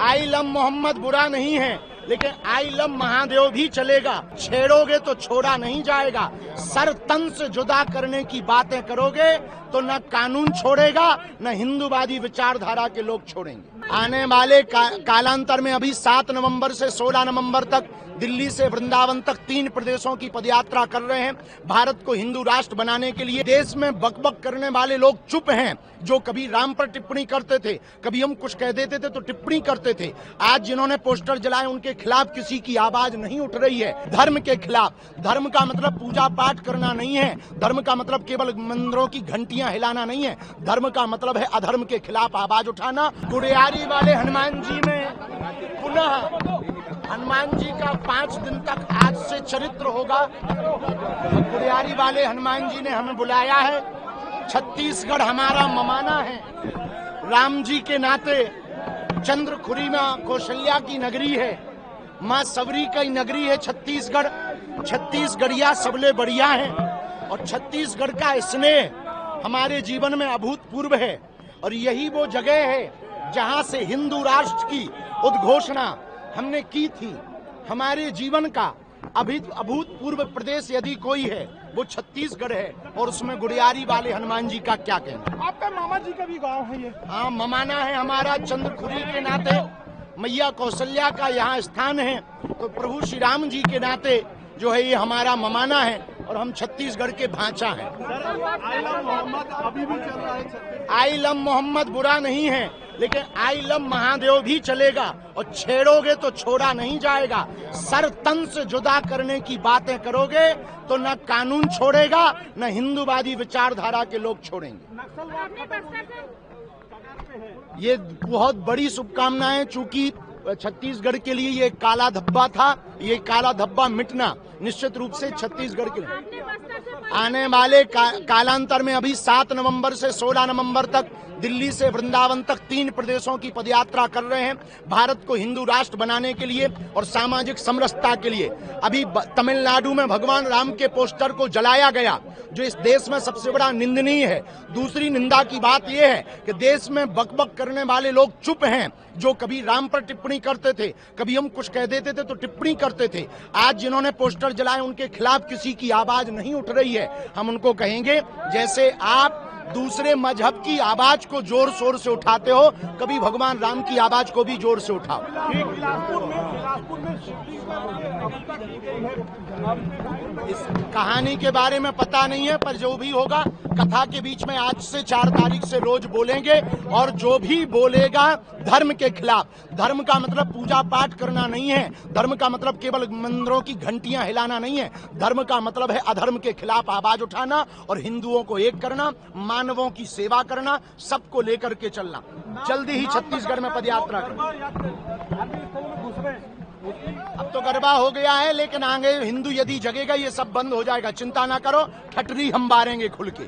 I love Mohammad बुरा नहीं है, लेकिन आई लव महादेव भी चलेगा। छेड़ोगे तो छोड़ा नहीं जाएगा। सर तन से जुदा करने की बातें करोगे तो न कानून छोड़ेगा, न हिंदूवादी विचारधारा के लोग छोड़ेंगे। आने वाले कालांतर में अभी 7 नवंबर से 16 नवंबर तक दिल्ली से वृंदावन तक 3 प्रदेशों की पदयात्रा कर रहे हैं। भारत को हिंदू राष्ट्र बनाने के लिए देश में बकबक करने वाले लोग चुप हैं। जो कभी राम पर टिप्पणी करते थे, कभी हम कुछ कह देते थे तो टिप्पणी करते थे, आज जिन्होंने पोस्टर जलाए उनके खिलाफ किसी की आवाज नहीं उठ रही है। धर्म के खिलाफ। धर्म का मतलब पूजा पाठ करना नहीं है। धर्म का मतलब केवल मंदिरों की घंटियां हिलाना नहीं है। धर्म का मतलब है अधर्म के खिलाफ आवाज उठाना। गुड़ियारी वाले हनुमान जी में पुनः हनुमान जी का 5 दिन तक आज से चरित्र होगा। गुड़ियारी वाले हनुमान जी ने हमें बुलाया है। छत्तीसगढ़ हमारा ममाना है। राम जी के नाते चंद्रखुरी में कौशल्या की नगरी है, माँ सबरी की नगरी है छत्तीसगढ़। छत्तीसगढ़िया सबले बढ़िया है और छत्तीसगढ़ का स्नेह हमारे जीवन में अभूतपूर्व है। और यही वो जगह है जहां से हिंदू राष्ट्र की उद्घोषणा हमने की थी। हमारे जीवन का अभूतपूर्व प्रदेश यदि कोई है वो छत्तीसगढ़ है, और उसमें गुड़ियारी वाले हनुमान जी का क्या कहना। आपका मामा जी का भी गांव है ये? हाँ, ममाना है हमारा। चंद्रखुरी के नाते मैया कौशल्या का यहाँ स्थान है, तो प्रभु श्री राम जी के नाते जो है ये हमारा ममाना है और हम छत्तीसगढ़ के भांचा हैं। आई लव मोहम्मद अभी भी चल रहा है। आई लव मोहम्मद बुरा नहीं है, लेकिन आई लव महादेव भी चलेगा। और छेड़ोगे तो छोड़ा नहीं जाएगा। सर तन से जुदा करने की बातें करोगे तो न कानून छोड़ेगा, न हिंदूवादी विचारधारा के लोग छोड़ेंगे। ये बहुत बड़ी शुभकामनाएं। चूंकि छत्तीसगढ़ के लिए ये काला धब्बा था, ये काला धब्बा मिटना निश्चित रूप से छत्तीसगढ़ के लिए आने वाले कालांतर में अभी 7 नवंबर से 16 नवंबर तक दिल्ली से वृंदावन तक 3 प्रदेशों की पदयात्रा कर रहे हैं। भारत को हिंदू राष्ट्र बनाने के लिए और सामाजिक समरसता के लिए। अभी तमिलनाडु में भगवान राम के पोस्टर को जलाया गया, जो इस देश में सबसे बड़ा निंदनीय है। दूसरी निंदा की बात यह है कि देश में बकबक करने वाले लोग चुप हैं। जो कभी राम पर टिप्पणी करते थे, कभी हम कुछ कह देते थे तो टिप्पणी करते थे, आज जिन्होंने पोस्टर जलाए उनके खिलाफ किसी की आवाज नहीं उठ रही है। हम उनको कहेंगे, जैसे आप दूसरे मजहब की आवाज को जोर शोर से उठाते हो, कभी भगवान राम की आवाज को भी जोर से उठाओ। इस कहानी के बारे में पता नहीं है, पर जो भी होगा कथा के बीच में आज से 4 तारीख से रोज बोलेंगे। और जो भी बोलेगा धर्म के खिलाफ। धर्म का मतलब पूजा पाठ करना नहीं है। धर्म का मतलब केवल मंदिरों की घंटियां हिलाना नहीं है। धर्म का मतलब है अधर्म के खिलाफ आवाज उठाना और हिंदुओं को एक करना, मानवों की सेवा करना, सबको लेकर के चलना। जल्दी ही छत्तीसगढ़ में पदयात्रा करना। अब तो गरबा हो गया है, लेकिन आगे हिंदू यदि जगेगा ये सब बंद हो जाएगा। चिंता ना करो, ठटरी हम बारेंगे खुल के।